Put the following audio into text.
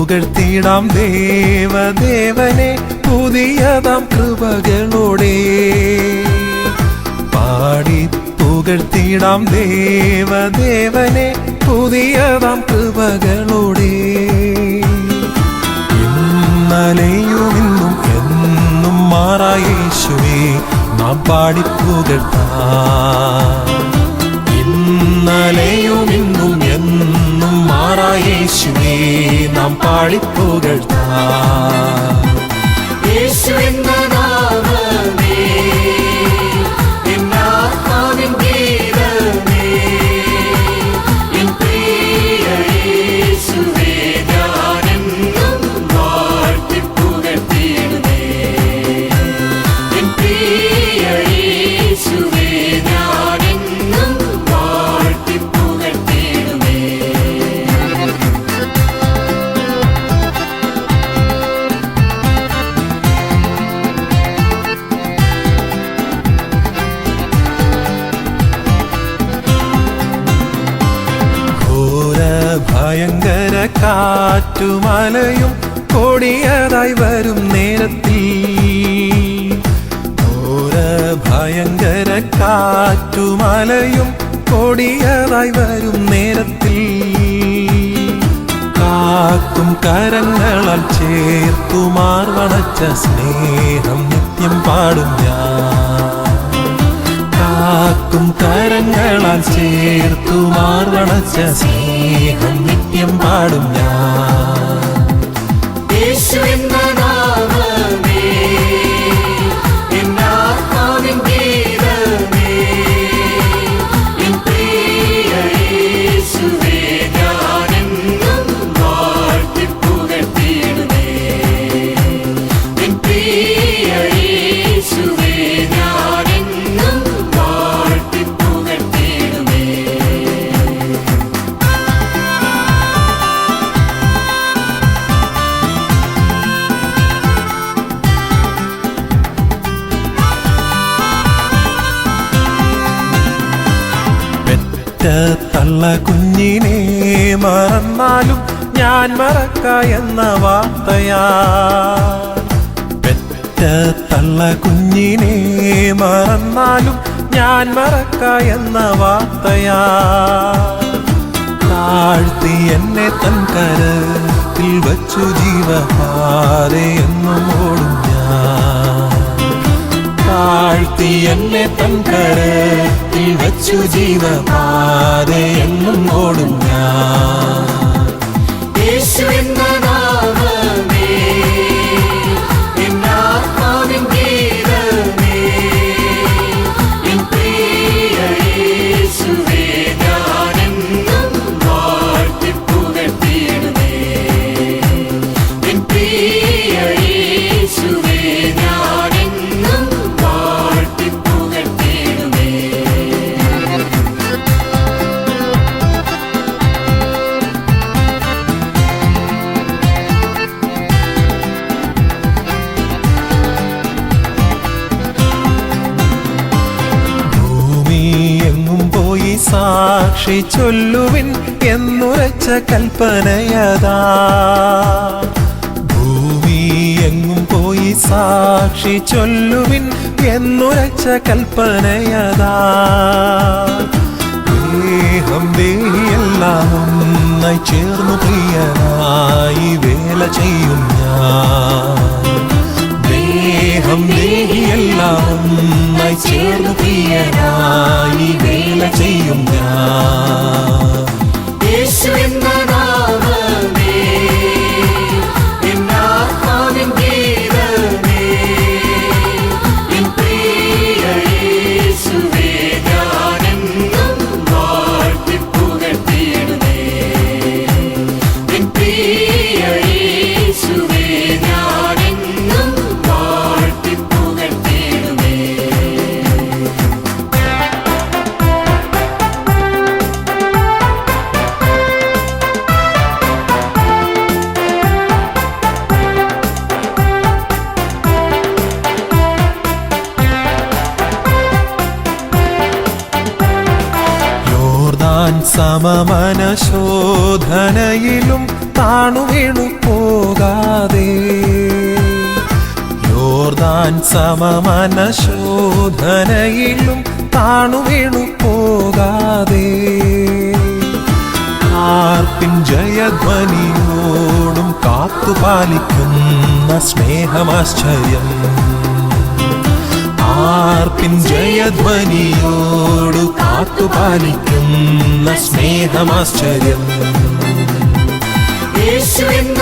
പുകഴ്ത്തിടാം ദേവദേവനെ പുതിയതാം കൃപകളോടെ. പാടി പുകഴ്ത്തിടാം ദേവദേവനെ പുതിയതാം കൃപകളോടെ. ഇന്നലെയും ഇന്നും എന്നും മാറായ യേശുവേ നാം പാടി പുകഴ്ത്താം. ഇന്നലെയും ഇന്നും എന്നും മാറായ യേശുവേ നാം പാടി പുകഴ്ത്താം. യേശു എന്ന നാമമേ എന്നാത്മാവിൻ ഗീതമേ, എൻ പ്രിയ യേശുവേ ഞാനെന്നും വാഴ്ത്തി പുകഴ്ത്തിയിടുമേ. എൻ പ്രിയ യേശുവേ ഞാനെന്നും വാഴ്ത്തി പുകഴ്ത്തിയിടുമേ. ഭയങ്കര കാറ്റുമലയും കൊടിയതായി വരും നേരത്തിൽ, ഭയങ്കര കാറ്റുമലയും കൊടിയതായി വരും നേരത്തിൽ, കാക്കും കരങ്ങളാൽ ചേർത്തുമാർ വണച്ച സ്നേഹം നിത്യം പാടും ഞാൻ. കാക്കും കരങ്ങളാൽ ചേർത്തുമാർ വണച്ച സ്നേഹം നിത്യം പാടും ഞാൻ. യേശു എന്ന നാമമേ എന്നാത്മാവിൻ ഗീതമേ, എൻ പ്രിയ യേശുവേ ഞാനെന്നും വാഴ്ത്തി പുകഴ്ത്തിയിടുമേ. എൻ പ്രിയ യേശുവേ ഞാനെന്നും വാഴ്ത്തി പുകഴ്ത്തിയിടുമേ. തള്ള കുഞ്ഞിനെ മറന്നാലും ഞാൻ മറക്ക എന്ന വാർത്തയാ. പെറ്റ തള്ള കുഞ്ഞിനെ മറന്നാലും ഞാൻ മറക്ക എന്ന വാർത്തയാ. താഴ്ത്തി എന്നെ തൻ കരത്തിൽ വച്ചു ജീവഹാരെ എന്നും ഓടും ഞാൻ. താഴ്ത്തി എന്നെ തൻ കരത്തിൽ വച്ചു ജീവപാതെ എന്നും ഓടും ഞാൻ. യേശു എന്ന നാമമേ എന്നാത്മാവിൻ ഗീതമേ, എൻ പ്രിയ യേശുവേ ഞാനെന്നും വാഴ്ത്തി പുകഴ്ത്തിയിടുമേ. എൻ പ്രിയ യേശുവേ ഞാനെന്നും വാഴ്ത്തി പുകഴ്ത്തിയിടുമേ. ഭൂമി എങ്ങും പോയി സാക്ഷി ചൊല്ലുവിൻ എന്നുരച്ച കൽപ്പനയതാ. ഭൂമി എങ്ങും പോയി സാക്ഷി ചൊല്ലുവിൻ എന്നുരച്ച കൽപ്പനയതാ. ദേഹം ദേഹിയെല്ലാം ഒന്നായി ചേർന്നു പ്രിയനായി വേല ചെയ്യും ഞാൻ. ദേഹം ദേഹിയെല്ലാം ഒന്നായി ചേർന്നു പ്രിയനായി വേല ചെയ്യും ഞാൻ. യേശു എന്ന നാമമേ എന്നാത്മാവിൻ ഗീതമേ, എൻ പ്രിയ യേശുവേ ഞാനെന്നും വാഴ്ത്തി പുകഴ്ത്തിയിടുമേ. എൻ പ്രിയ യേശുവേ ഞാനെന്നും വാഴ്ത്തി പുകഴ്ത്തിയിടുമേ. യോർദാൻ സമമനശോധനയിലും താണു വീണു പോകാതെ, യോർദാൻ സമമനശോധനയിലും താണു വീണു പോകാതെ, ആർപ്പിൻ ജയധ്വനിയോടും കാത്തുപാലിക്കുന്ന സ്നേഹമാശ്ചര്യം, ആർപ്പിൻ ജയധ്വനിയോടു കാത്തുപാലിക്കുന്ന സ്നേഹമാശ്ചര്യം. യേശു എന്ന